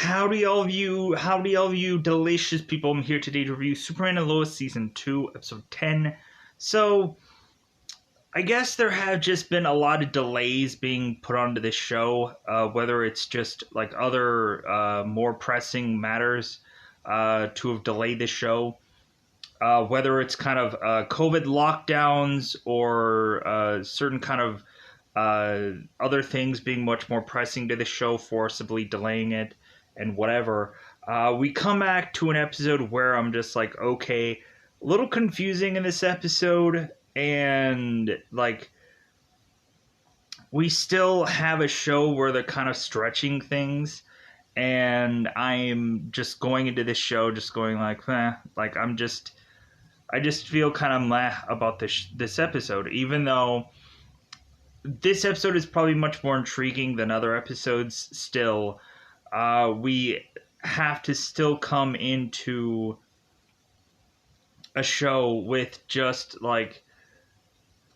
Howdy all of you delicious people. I'm here today to review Superman and Lois Season 2, Episode 10. So, I guess there have just been a lot of delays being put onto this show, whether it's just like other more pressing matters to have delayed this show, whether it's kind of COVID lockdowns or certain kind of other things being much more pressing to the show, forcibly delaying it and whatever. We come back to an episode where I'm just like, okay, a little confusing in this episode, and like we still have a show where they're kind of stretching things, and I'm just going into this show just going like, like I just feel kind of meh about this episode, even though this episode is probably much more intriguing than other episodes. Still, we have to still come into a show with just like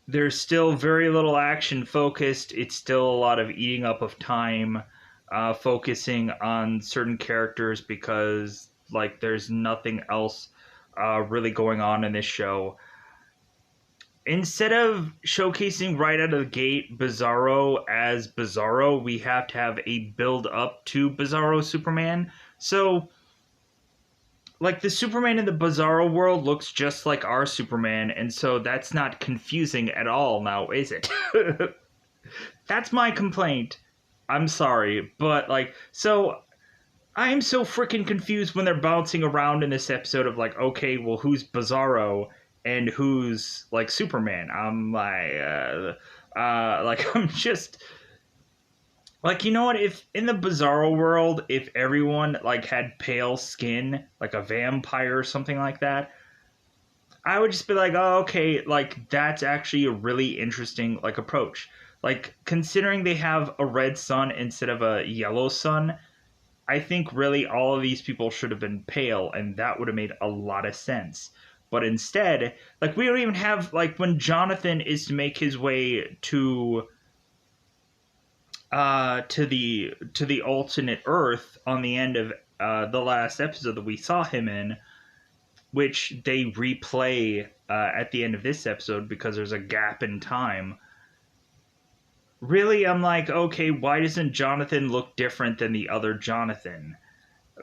there's still very little action focused. It's still a lot of eating up of time, focusing on certain characters because like there's nothing else really going on in this show. Instead of showcasing right out of the gate Bizarro as Bizarro, we have to have a build up to Bizarro Superman. So, like, the Superman in the Bizarro world looks just like our Superman, and so that's not confusing at all now, is it? That's my complaint. I'm sorry, but, like, so I'm so freaking confused when they're bouncing around in this episode of, like, okay, well, who's Bizarro? And who's like Superman? I'm like, I'm just like, you know what? If in the Bizarro world, if everyone like had pale skin, like a vampire or something like that, I would just be like, oh, okay, like that's actually a really interesting like approach. Like considering they have a red sun instead of a yellow sun, I think really all of these people should have been pale, and that would have made a lot of sense. But instead, like we don't even have like when Jonathan is to make his way to the alternate Earth on the end of the last episode that we saw him in, which they replay at the end of this episode because there's a gap in time. Really, I'm like, okay, why doesn't Jonathan look different than the other Jonathan?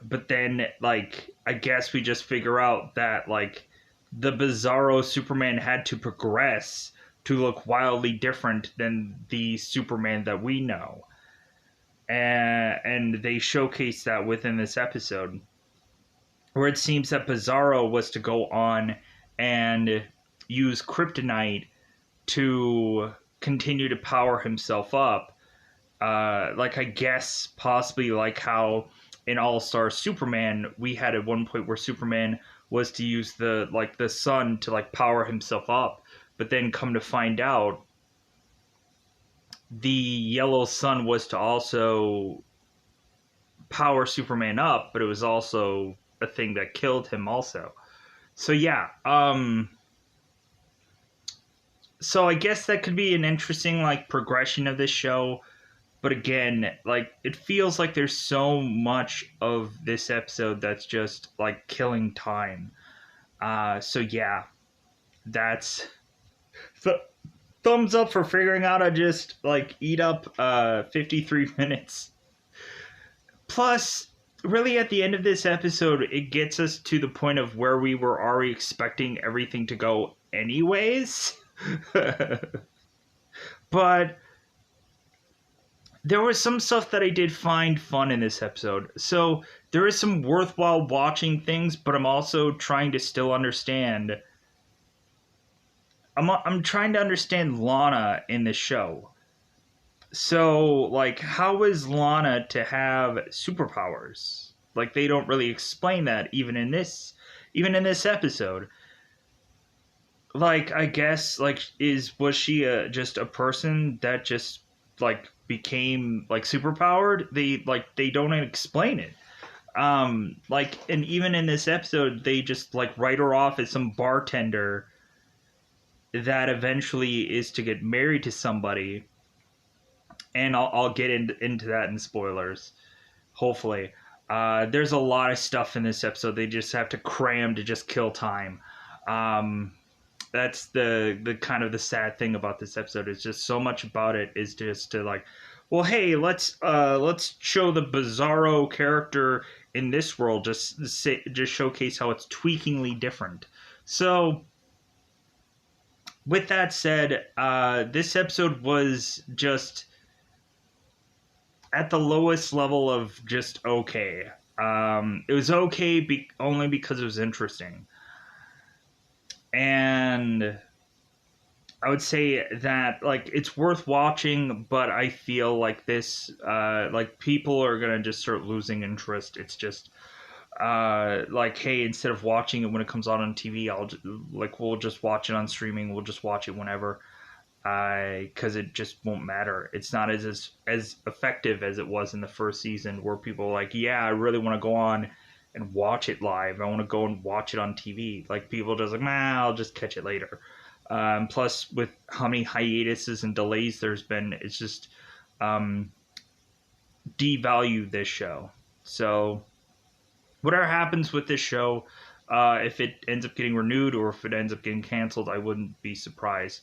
But then, like, I guess we just figure out that, like, the Bizarro Superman had to progress to look wildly different than the Superman that we know. And they showcase that within this episode, where it seems that Bizarro was to go on and use kryptonite to continue to power himself up. Like, I guess, possibly like how in All-Star Superman, we had at one point where Superman was to use the sun to like power himself up, but then come to find out the yellow sun was to also power Superman up, but it was also a thing that killed him also. So yeah, so I guess that could be an interesting like progression of this show. But again, like, it feels like there's so much of this episode that's just, like, killing time. So yeah, that's... thumbs up for figuring out how to just, like, eat up 53 minutes. Plus, really at the end of this episode, it gets us to the point of where we were already expecting everything to go anyways. But there was some stuff that I did find fun in this episode. So there is some worthwhile watching things, but I'm also trying to still understand. I'm trying to understand Lana in this show. So, like, how is Lana to have superpowers? Like, they don't really explain that even in this episode. Like, I guess, like, was she just a person that just like became like superpowered? They don't explain it. Like, and even in this episode, they just like write her off as some bartender that eventually is to get married to somebody. And I'll get into that in spoilers, hopefully. There's a lot of stuff in this episode they just have to cram to just kill time. That's the kind of the sad thing about this episode. Is just so much about it is just to like, well, hey, let's show the Bizarro character in this world, just showcase how it's tweakingly different. So with that said, this episode was just at the lowest level of just okay. It was okay only because it was interesting. And I would say that like it's worth watching, but I feel like this like people are gonna just start losing interest. It's just like, hey, instead of watching it when it comes out on TV, we'll just watch it on streaming. We'll just watch it whenever, because it just won't matter. It's not as effective as it was in the first season, where people were like, yeah, I really want to go on and watch it live. I want to go and watch it on TV. Like people just like, nah, I'll just catch it later. Plus, with how many hiatuses and delays there's been, it's just devalued this show. So whatever happens with this show, if it ends up getting renewed or if it ends up getting canceled, I wouldn't be surprised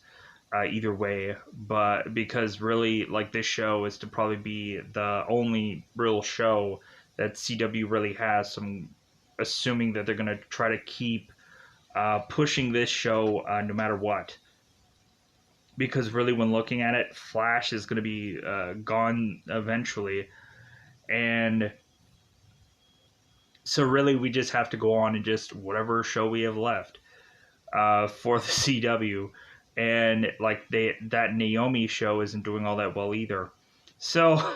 either way. But because really, like, this show is to probably be the only real show that CW really has. So I'm assuming that they're going to try to keep pushing this show no matter what. Because really, when looking at it, Flash is going to be gone eventually. And so really, we just have to go on and just whatever show we have left for the CW. And like that Naomi show isn't doing all that well either. So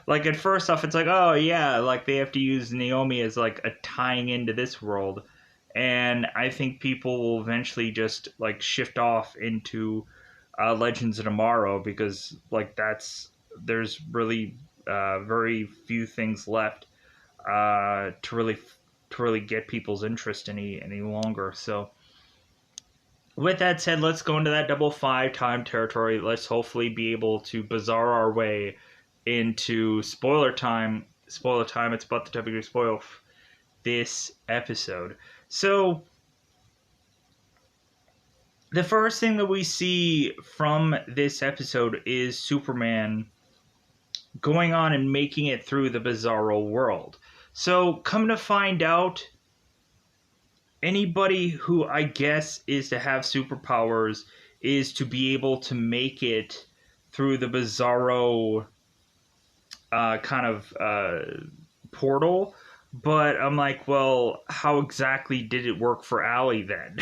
like at first off, it's like, oh yeah, like they have to use Naomi as like a tying into this world. And I think people will eventually just like shift off into Legends of Tomorrow, because like there's really very few things left to really get people's interest any longer. So with that said, let's go into that double 5 time territory. Let's hopefully be able to bizarre our way into spoiler time. Spoiler time. It's about the topic to spoil this episode. So the first thing that we see from this episode is Superman going on and making it through the Bizarro world. So come to find out, anybody who I guess is to have superpowers is to be able to make it through the Bizarro kind of portal. But I'm like, well, how exactly did it work for Allie then?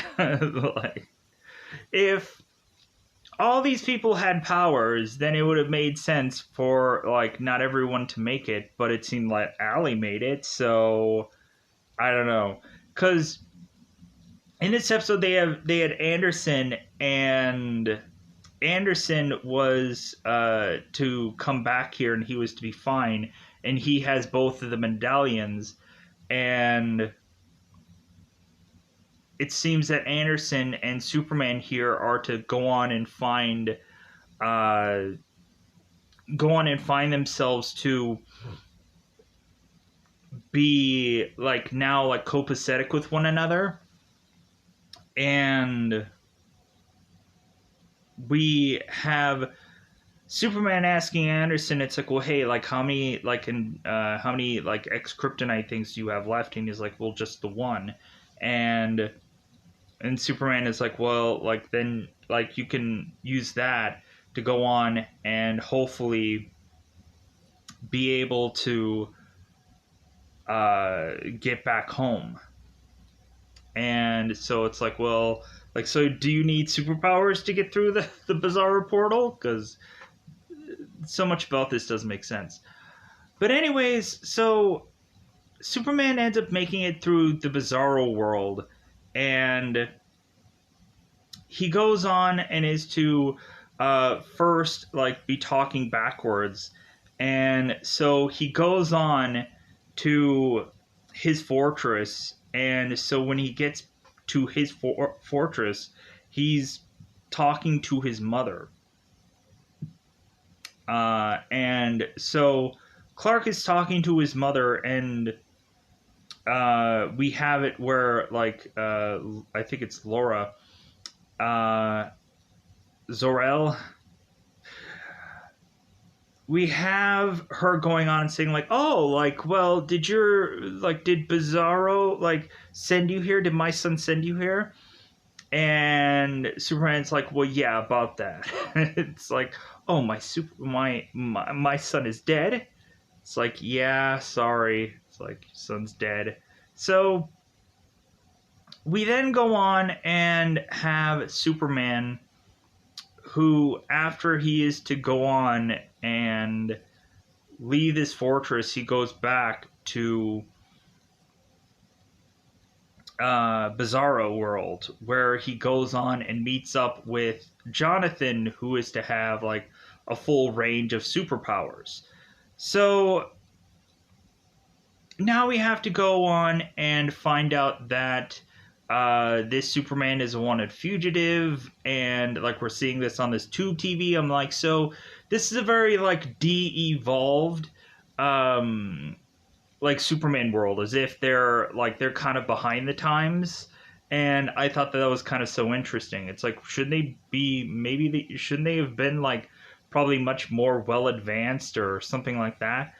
Like, if all these people had powers, then it would have made sense for like not everyone to make it. But it seemed like Allie made it, so I don't know. Because in this episode, they had Anderson, and Anderson was to come back here, and he was to be fine, and he has both of the medallions, and it seems that Anderson and Superman here are to go on and find themselves to be like now like copacetic with one another. And we have Superman asking Anderson, it's like, well, hey, like how many like ex-kryptonite things do you have left? And he's like, well, just the one. And Superman is like, well, like then like you can use that to go on and hopefully be able to get back home. And so it's like, well, like, so do you need superpowers to get through the Bizarro portal? Because so much about this doesn't make sense. But anyways, so Superman ends up making it through the Bizarro world, and he goes on and is to first like be talking backwards. And so he goes on to his fortress, and so when he gets to his fortress, he's talking to his mother. And so Clark is talking to his mother, and we have it where, like, I think it's Laura, uh, Zor-El. We have her going on and saying like, "Oh, like, well, did Bizarro like send you here? Did my son send you here?" And Superman's like, "Well, yeah, about that." It's like, "Oh, my son is dead." It's like, "Yeah, sorry." It's like, "Your son's dead." So we then go on and have Superman, who, after he is to go on and leave this fortress, he goes back to Bizarro World, where he goes on and meets up with Jonathan, who is to have like a full range of superpowers. So now we have to go on and find out that this Superman is a wanted fugitive, and like we're seeing this on this tube TV. I'm like, so this is a very like de-evolved like Superman world, as if they're kind of behind the times. And I thought that was kind of so interesting. It's like, shouldn't they be, shouldn't they have been like probably much more well advanced or something like that?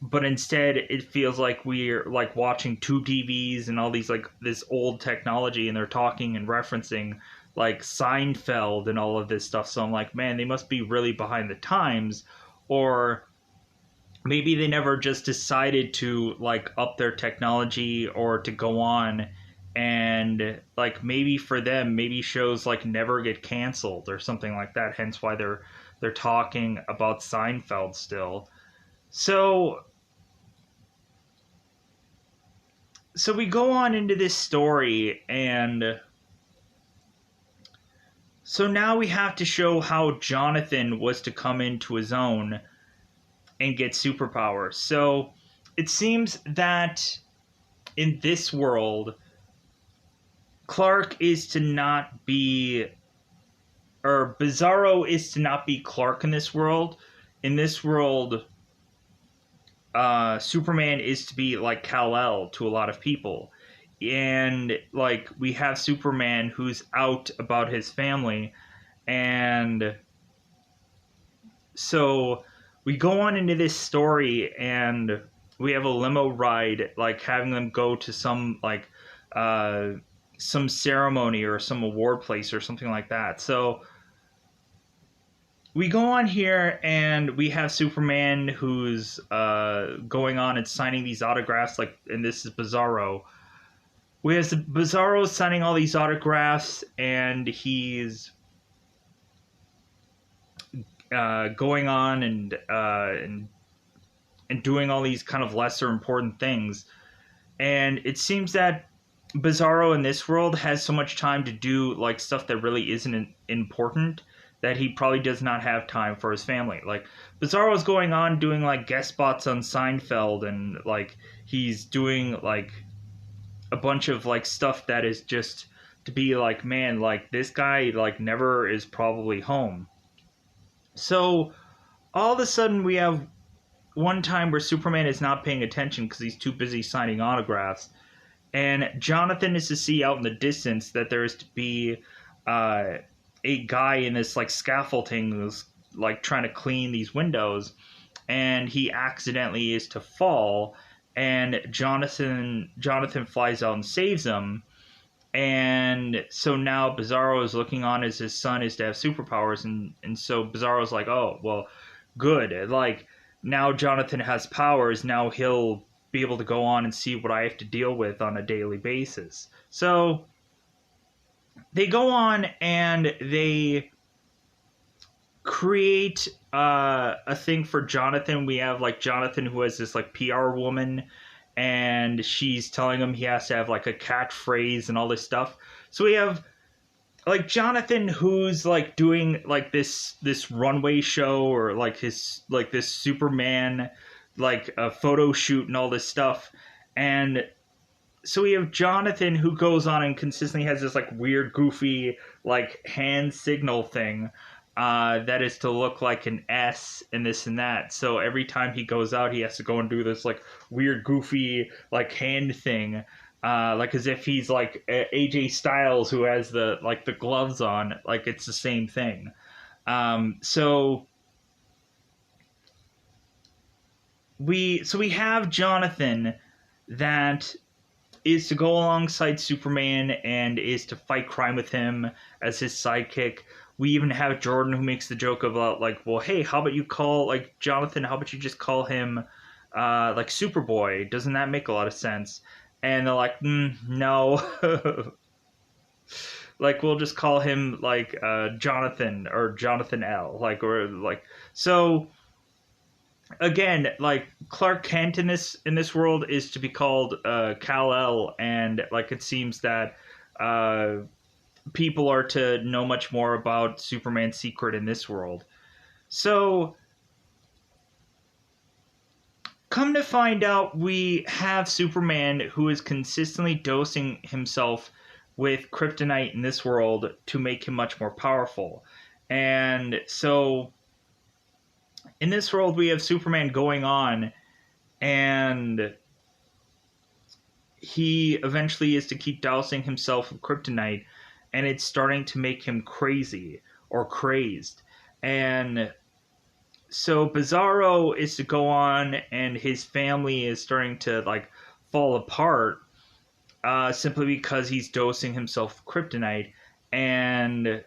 But instead it feels like we're like watching tube TVs and all these like this old technology, and they're talking and referencing like Seinfeld and all of this stuff. So I'm like, man, they must be really behind the times, or maybe they never just decided to like up their technology or to go on. And like, maybe for them, maybe shows like never get canceled or something like that, hence why they're talking about Seinfeld still. So so we go on into this story, and so now we have to show how Jonathan was to come into his own and get superpowers. So it seems that in this world, Clark is to not be, or Bizarro is to not be Clark in this world. In this world, Superman is to be like Kal-El to a lot of people. And like, we have Superman who's out about his family, and so we go on into this story, and we have a limo ride, like having them go to uh some ceremony or some award place or something like that. So we go on here, and we have Superman who's going on and signing these autographs, like, and this is Bizarro. We have Bizarro signing all these autographs, and he's going on and doing all these kind of lesser important things. And it seems that Bizarro in this world has so much time to do like stuff that really isn't important, that he probably does not have time for his family. Like, Bizarro's going on doing like guest spots on Seinfeld, and like he's doing like a bunch of like stuff that is just to be like, man, like this guy like never is probably home. So all of a sudden we have one time where Superman is not paying attention because he's too busy signing autographs, and Jonathan is to see out in the distance that there is to be uh, a guy in this like scaffolding who's like trying to clean these windows, and he accidentally is to fall, and Jonathan flies out and saves him. And so now Bizarro is looking on as his son is to have superpowers, and so Bizarro's like, oh well, good, like now Jonathan has powers, now he'll be able to go on and see what I have to deal with on a daily basis. So they go on and they create a thing for Jonathan. We have like Jonathan who has this like PR woman, and she's telling him he has to have like a catchphrase and all this stuff. So we have like Jonathan who's like doing like this runway show, or like his like this Superman like a photo shoot and all this stuff. And so we have Jonathan who goes on and consistently has this like weird goofy like hand signal thing, that is to look like an S and this and that. So every time he goes out, he has to go and do this like weird, goofy like hand thing, like as if he's like AJ Styles who has the gloves on. Like it's the same thing. So we have Jonathan that is to go alongside Superman and is to fight crime with him as his sidekick. We even have Jordan who makes the joke about like, well, hey, how about you call like Jonathan? How about you just call him like Superboy? Doesn't that make a lot of sense? And they're like, no, like we'll just call him like Jonathan or Jonathan L. Like or like so. Again, like Clark Kent in this world is to be called Kal El, and like it seems that uh, people are to know much more about Superman's secret in this world. So, come to find out, we have Superman who is consistently dosing himself with kryptonite in this world to make him much more powerful. And so, in this world, we have Superman going on, and he eventually is to keep dousing himself with kryptonite, and it's starting to make him crazy or crazed. And so Bizarro is to go on, and his family is starting to like fall apart, simply because he's dosing himself with kryptonite. And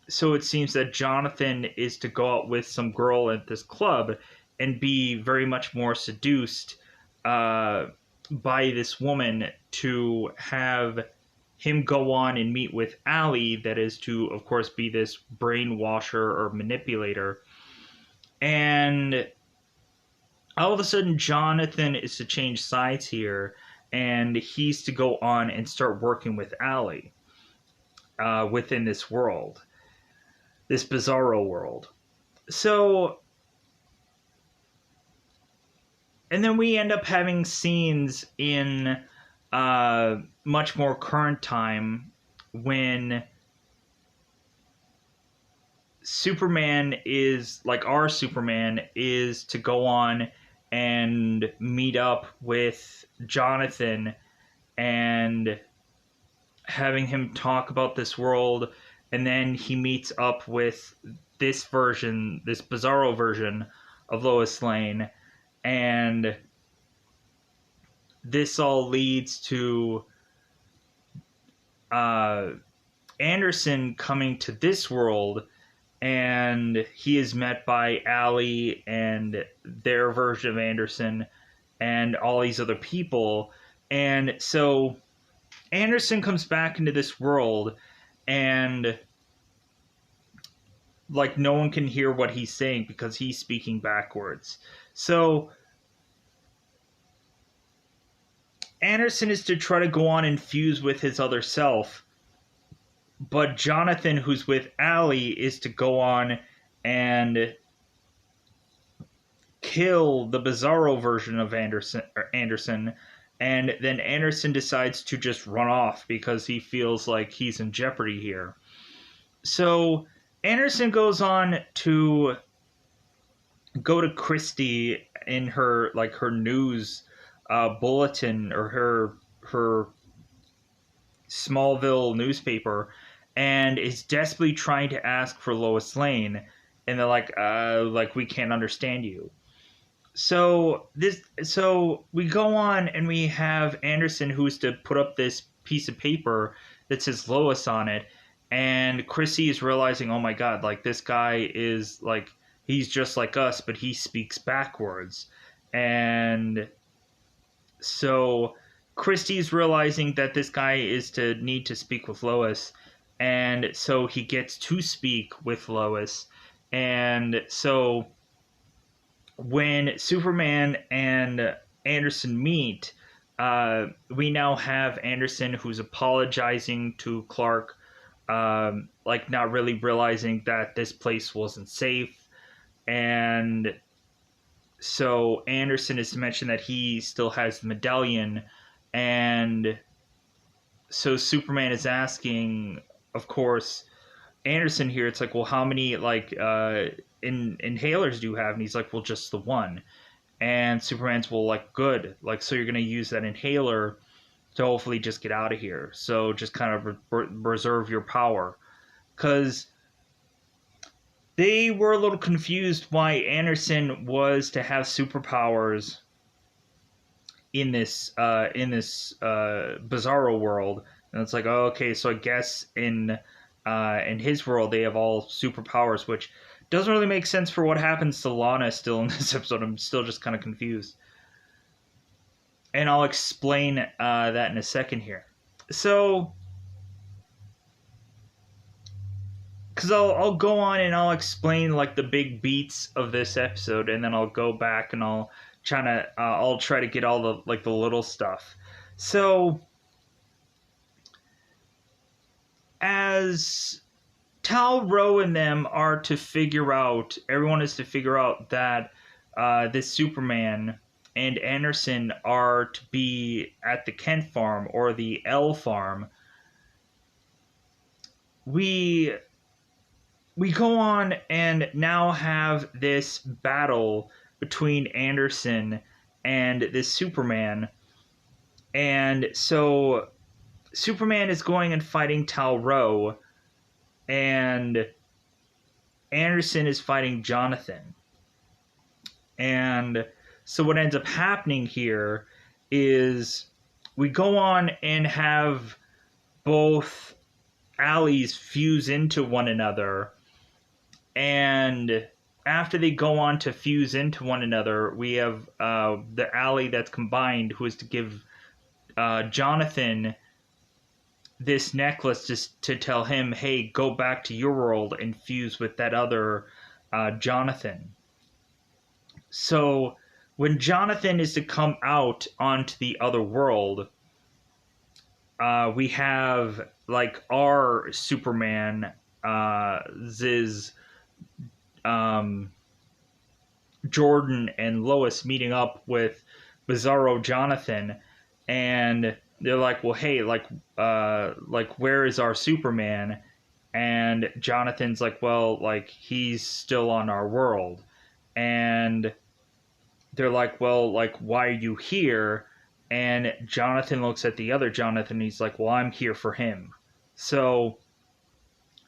so it seems that Jonathan is to go out with some girl at this club and be very much more seduced by this woman to have him go on and meet with Allie, that is to, of course, be this brainwasher or manipulator. And all of a sudden, Jonathan is to change sides here, and he's to go on and start working with Allie within this world, this Bizarro world. So, and then we end up having scenes in much more current time when Superman is, like our Superman, is to go on and meet up with Jonathan and having him talk about this world, and then he meets up with this version, this Bizarro version of Lois Lane, and this all leads to Anderson coming to this world, and he is met by Allie and their version of Anderson and all these other people. And so Anderson comes back into this world, and like no one can hear what he's saying because he's speaking backwards. So Anderson is to try to go on and fuse with his other self, but Jonathan, who's with Allie, is to go on and kill the Bizarro version of Anderson, and then Anderson decides to just run off because he feels like he's in jeopardy here. So Anderson goes on to go to Christie in her news bulletin, or her Smallville newspaper, and is desperately trying to ask for Lois Lane, and they're like we can't understand you. So we go on, and we have Anderson, who's to put up this piece of paper that says Lois on it, and Chrissy is realizing, oh my god, like this guy is like, he's just like us, but he speaks backwards. And so Christie's realizing that this guy is to need to speak with Lois, and so he gets to speak with Lois. And so when Superman and Anderson meet, we now have Anderson who's apologizing to Clark, like not really realizing that this place wasn't safe. And so Anderson is to mention that he still has the medallion, and so Superman is asking, of course, Anderson here, it's like, well, how many like inhalers do you have? And he's like, well, just the one. And Superman's, well, like, good, like, so you're gonna use that inhaler to hopefully just get out of here. So just kind of reserve your power, because they were a little confused why Anderson was to have superpowers in this Bizarro world. And it's like, oh, okay, so I guess in his world they have all superpowers, which doesn't really make sense for what happens to Lana still in this episode. I'm still just kind of confused, and I'll explain that in a second here. So, because I'll go on and I'll explain like the big beats of this episode, and then I'll go back and I'll try to get all the like the little stuff. So, as Tal-Rho and them are to figure out, everyone is to figure out that this Superman and Anderson are to be at the Kent farm or the L farm. We go on and now have this battle between Anderson and this Superman. And so Superman is going and fighting Tal-Rho, and Anderson is fighting Jonathan. And so what ends up happening here is we go on and have both alleys fuse into one another, and after they go on to fuse into one another, we have the alley that's combined, who is to give Jonathan this necklace just to tell him, hey, go back to your world and fuse with that other Jonathan. So when Jonathan is to come out onto the other world, we have like our Superman, Ziz, Jordan and Lois meeting up with Bizarro Jonathan, and they're like, well, hey, like where is our Superman? And Jonathan's like, well, like he's still on our world. And they're like, well, like, why are you here? And Jonathan looks at the other Jonathan and he's like, well, I'm here for him. So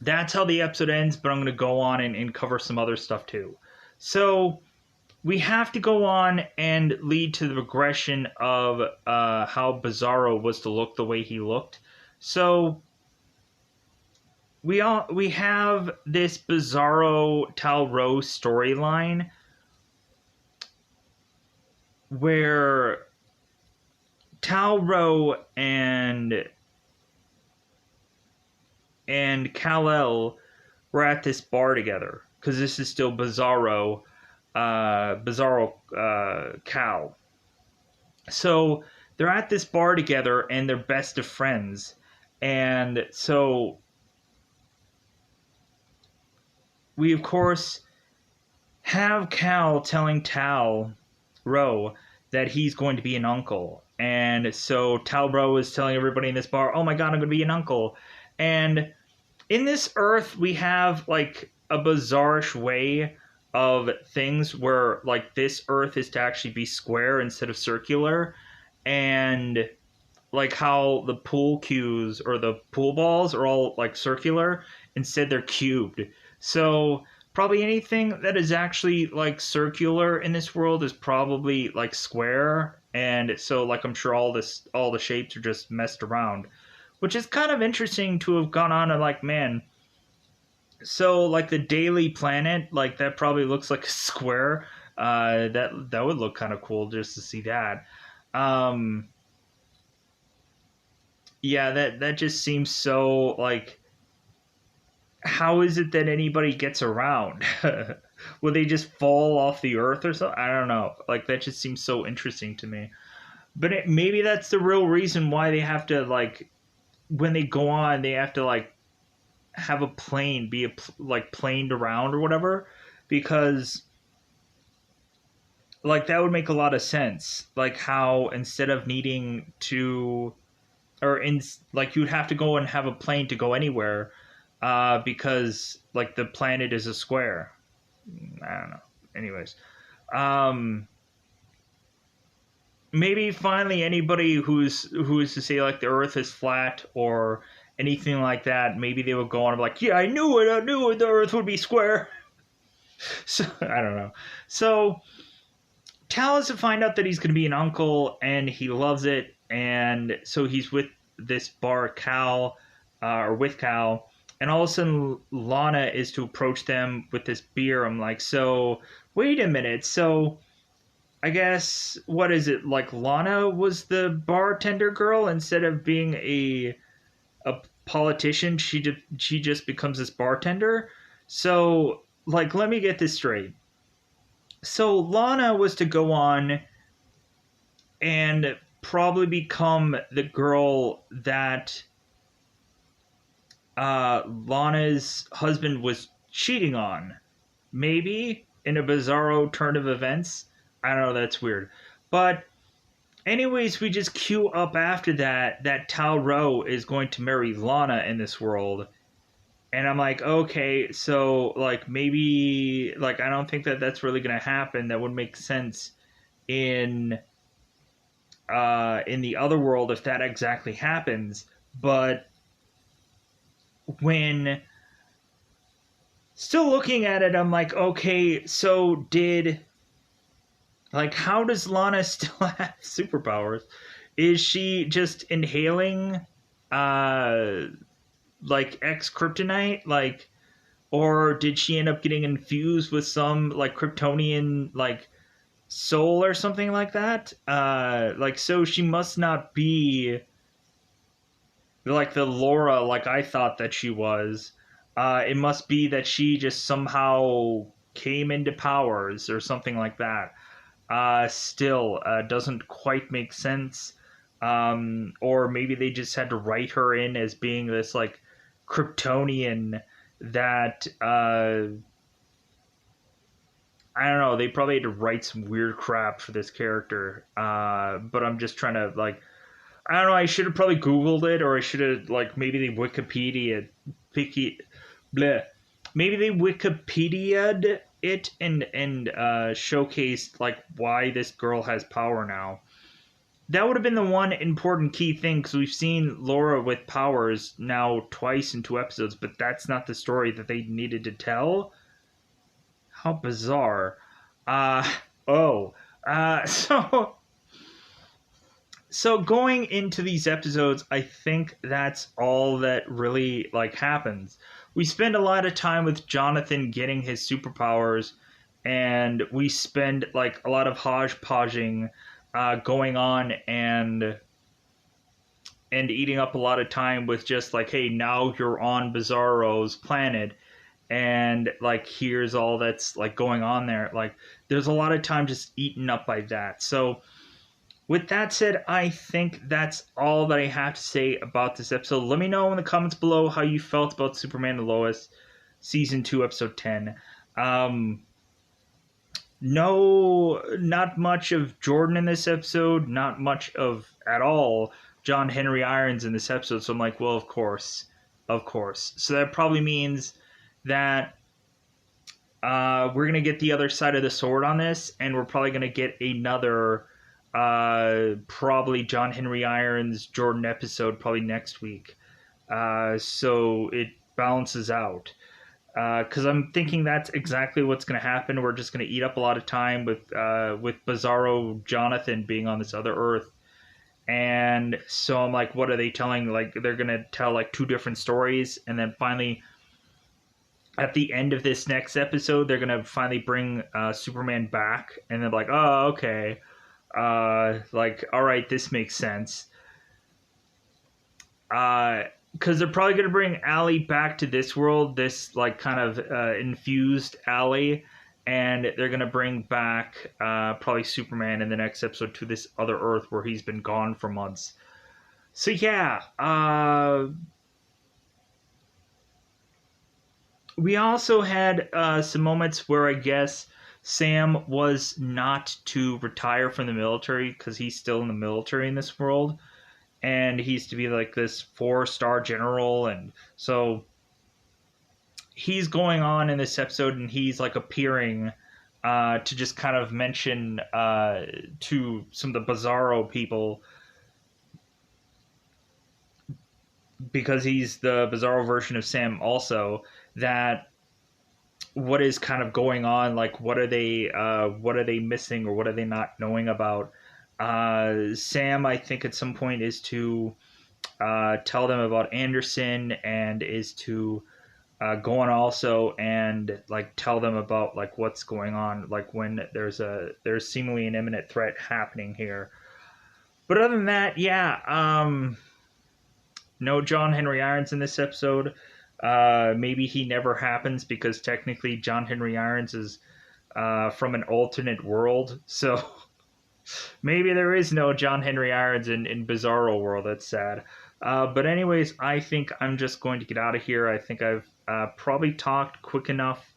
that's how the episode ends, but I'm going to go on and cover some other stuff too. So we have to go on and lead to the regression of how Bizarro was to look the way he looked. So we have this Bizarro Tal-Rho storyline where Tal-Rho and Kal-El were at this bar together, because this is still Bizarro Cal. So they're at this bar together and they're best of friends. And so we, of course, have Cal telling Tal-Rho that he's going to be an uncle. And so Tal-Rho is telling everybody in this bar, oh my god, I'm going to be an uncle. And in this Earth, we have like a bizarre-ish way of things where like this Earth is to actually be square instead of circular, and like how the pool cues or the pool balls are all like circular, instead they're cubed. So probably anything that is actually like circular in this world is probably like square, and so like I'm sure all the shapes are just messed around, which is kind of interesting to have gone on and like, man, so like the Daily Planet, like that probably looks like a square. That would look kind of cool just to see that. Yeah, that just seems so like, how is it that anybody gets around? Will they just fall off the earth or something? I don't know. Like that just seems so interesting to me. But maybe that's the real reason why they have to like, when they go on, they have to like have a plane be like planed around or whatever, because like that would make a lot of sense. Like how instead of needing to, or in like you'd have to go and have a plane to go anywhere, because like the planet is a square. I don't know. Anyways, um, maybe finally anybody who's to say like the Earth is flat or anything like that, maybe they would go on and be like, yeah, I knew it, the Earth would be square. So I don't know. So Tal has to find out that he's going to be an uncle, and he loves it, and so he's with this bar Cal, or with Cal, and all of a sudden Lana is to approach them with this beer. I'm like, so wait a minute, so I guess what is it like? Lana was the bartender girl instead of being a politician. She just becomes this bartender. So like, let me get this straight. So Lana was to go on and probably become the girl that Lana's husband was cheating on. Maybe in a bizarro turn of events. I don't know. That's weird. But anyways, we just queue up after that Tal Ro is going to marry Lana in this world. And I'm like, okay, so like maybe like I don't think that that's really gonna happen. That would make sense in in the other world if that exactly happens. But when still looking at it, I'm like, okay, so did like how does Lana still have superpowers? Is she just inhaling uh like ex kryptonite like, or did she end up getting infused with some like Kryptonian like soul or something like that? Like so she must not be like the Laura like I thought that she was. It must be that she just somehow came into powers or something like that. Still doesn't quite make sense. Or maybe they just had to write her in as being this like Kryptonian that I don't know. They probably had to write some weird crap for this character. But I'm just trying to like I don't know. I should have probably Googled it, or I should have like maybe they Wikipedia picky bleh. Maybe they Wikipedia'd it and showcased like why this girl has power now. That would have been the one important key thing because we've seen Laura with powers now twice in 2 episodes, but that's not the story that they needed to tell. How bizarre. Uh oh. So going into these episodes, I think that's all that really like happens. We spend a lot of time with Jonathan getting his superpowers, and we spend like a lot of hodgepodging going on and eating up a lot of time with just like, hey, now you're on Bizarro's planet, and like here's all that's like going on there. Like there's a lot of time just eaten up by that. So with that said, I think that's all that I have to say about this episode. Let me know in the comments below how you felt about Superman and Lois, Season 2, Episode 10. No, not much of Jordan in this episode, not much of, at all, John Henry Irons in this episode. So I'm like, well, of course. Of course. So that probably means that we're going to get the other side of the sword on this, and we're probably going to get another probably John Henry Irons Jordan episode probably next week. So it balances out. Because I'm thinking that's exactly what's going to happen. We're just going to eat up a lot of time with Bizarro Jonathan being on this other Earth. And so I'm like, what are they telling? Like, they're going to tell like 2 different stories. And then finally, at the end of this next episode, they're going to finally bring Superman back. And they're like, oh, okay. Like, all right, this makes sense. Because they're probably going to bring Allie back to this world, this like kind of infused Allie, and they're going to bring back probably Superman in the next episode to this other Earth where he's been gone for months. So yeah, we also had some moments where I guess Sam was not to retire from the military because he's still in the military in this world, and he's to be like this 4-star general, and so he's going on in this episode and he's like appearing to just kind of mention to some of the Bizarro people, because he's the Bizarro version of Sam also, that what is kind of going on, like what are they missing, or what are they not knowing about. Sam, I think at some point is to tell them about Anderson, and is to go on also and like tell them about like what's going on, like when there's seemingly an imminent threat happening here. But other than that, yeah, no John Henry Irons in this episode. Maybe he never happens, because technically John Henry Irons is from an alternate world, so maybe there is no John Henry Irons in Bizarro World. That's sad. But anyways, I think I'm just going to get out of here. I think I've probably talked quick enough,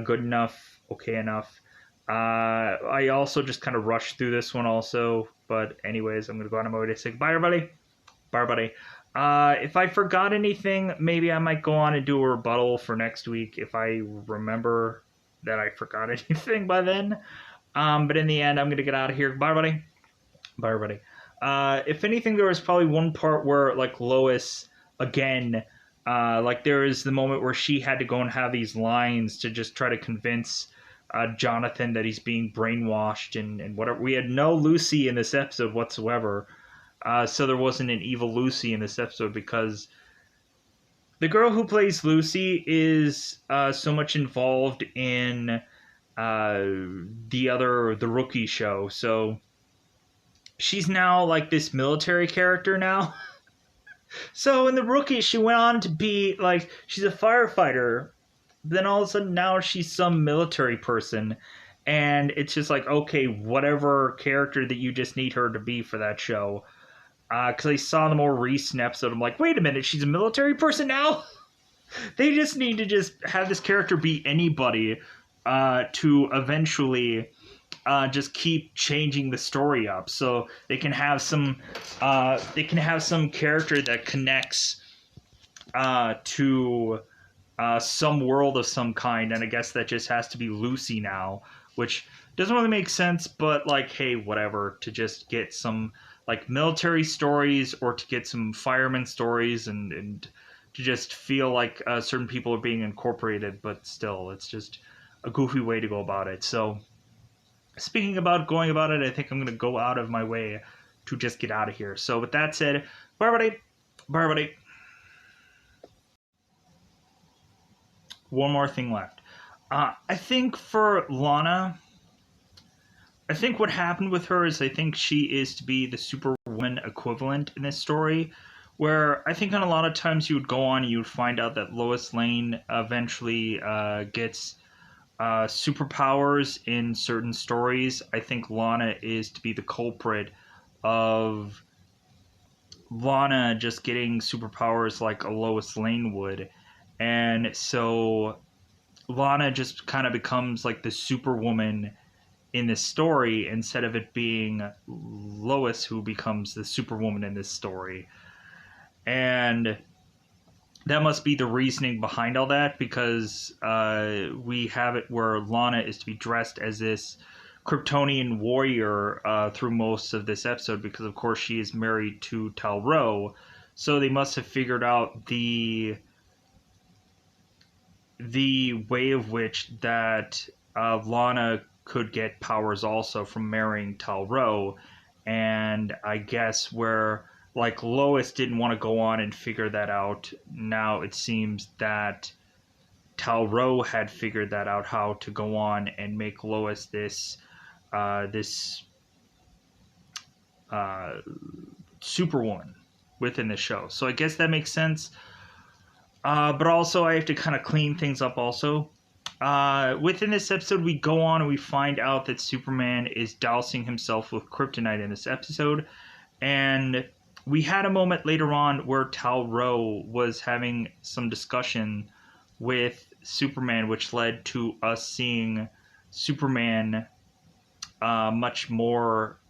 good enough, okay enough. I also just kind of rushed through this one also. But anyways, I'm going to go on my way to say bye, everybody. Bye, everybody. If I forgot anything, maybe I might go on and do a rebuttal for next week if I remember that I forgot anything by then. But in the end, I'm going to get out of here. Bye, everybody. Bye, everybody. If anything, there was probably one part where, like, Lois, again, like, there is the moment where she had to go and have these lines to just try to convince Jonathan that he's being brainwashed and whatever. We had no Lucy in this episode whatsoever. So there wasn't an evil Lucy in this episode, because the girl who plays Lucy is so much involved in the Rookie show. So she's now like this military character now. So in the Rookie, she went on to be like, she's a firefighter. Then all of a sudden now she's some military person. And it's just like, okay, whatever character that you just need her to be for that show. Because I saw the more recent episode, I'm like, wait a minute, she's a military person now? They just need to just have this character be anybody to eventually just keep changing the story up, so they can have some character that connects to some world of some kind, and I guess that just has to be Lucy now, which doesn't really make sense, but like, hey, whatever, to just get some like military stories, or to get some fireman stories, and to just feel like certain people are being incorporated, but still, it's just a goofy way to go about it. So speaking about going about it, I think I'm going to go out of my way to just get out of here. So with that said, bye everybody. Bye everybody. One more thing left. I think for Lana, I think what happened with her is I think she is to be the Superwoman equivalent in this story, where I think on a lot of times you would go on and you would find out that Lois Lane eventually gets superpowers in certain stories. I think Lana is to be the culprit of Lana just getting superpowers like a Lois Lane would. And so Lana just kind of becomes like the Superwoman in this story, instead of it being Lois who becomes the Superwoman in this story. And that must be the reasoning behind all that, because we have it where Lana is to be dressed as this Kryptonian warrior through most of this episode, because of course she is married to Tal-Rho. So they must have figured out the way of which that Lana could get powers also from marrying Tal-Rho. And I guess where like Lois didn't want to go on and figure that out, now it seems that Tal-Rho had figured that out, how to go on and make Lois this Superwoman within the show. So I guess that makes sense. But also I have to kind of clean things up also. Within this episode, we go on and we find out that Superman is dousing himself with kryptonite in this episode. And we had a moment later on where Tal-Rho was having some discussion with Superman, which led to us seeing Superman much more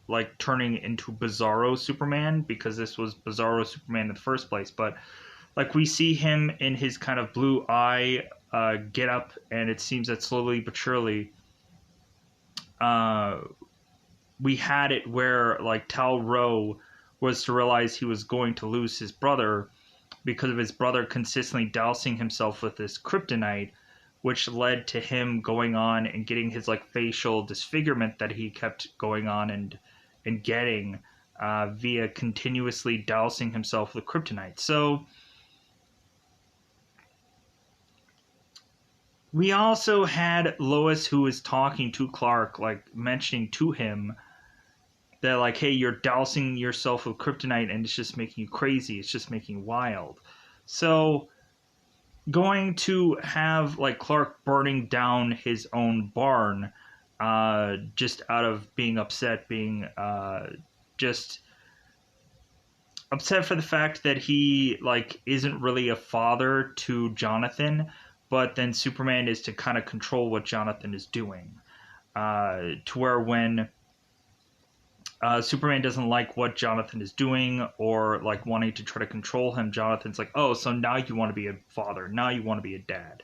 like turning into Bizarro Superman, because this was Bizarro Superman in the first place. But like we see him in his kind of blue eye get up, and it seems that slowly but surely uh, we had it where like Tal Ro was to realize he was going to lose his brother because of his brother consistently dousing himself with this kryptonite, which led to him going on and getting his like facial disfigurement that he kept going on and getting via continuously dousing himself with kryptonite. So we also had Lois, who was talking to Clark, like mentioning to him that like, hey, you're dousing yourself with kryptonite and it's just making you crazy, it's just making you wild. So going to have like Clark burning down his own barn just out of being upset, being just upset for the fact that he like isn't really a father to Jonathan, but then Superman is to kind of control what Jonathan is doing, to where when Superman doesn't like what Jonathan is doing or like wanting to try to control him, Jonathan's like, oh, so now you want to be a father, now you want to be a dad.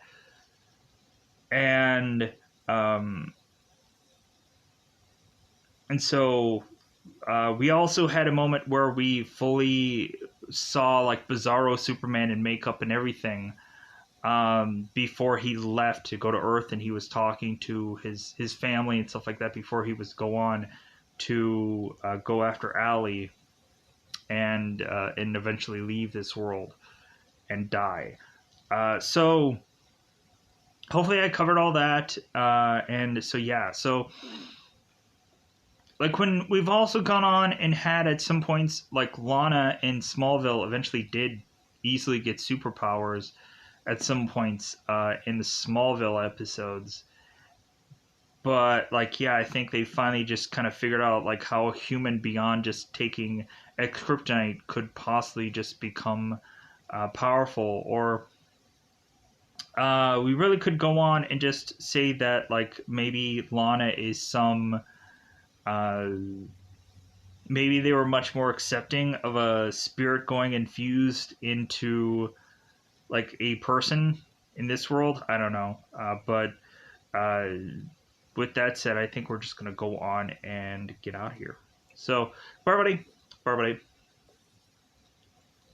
And um and so we also had a moment where we fully saw like Bizarro Superman in makeup and everything, before he left to go to Earth, and he was talking to his family and stuff like that before he was go on to go after Allie and eventually leave this world and die. So hopefully I covered all that. And so yeah, so like when we've also gone on and had at some points like Lana in Smallville eventually did easily get superpowers at some points in the Smallville episodes. But like yeah, I think they finally just kind of figured out like how a human beyond just taking a kryptonite could possibly just become powerful. Or we really could go on and just say that like maybe Lana is some uh, maybe they were much more accepting of a spirit going infused into like a person in this world. I don't know, but uh, with that said, I think we're just gonna go on and get out of here. So, bye, everybody. Bye, everybody.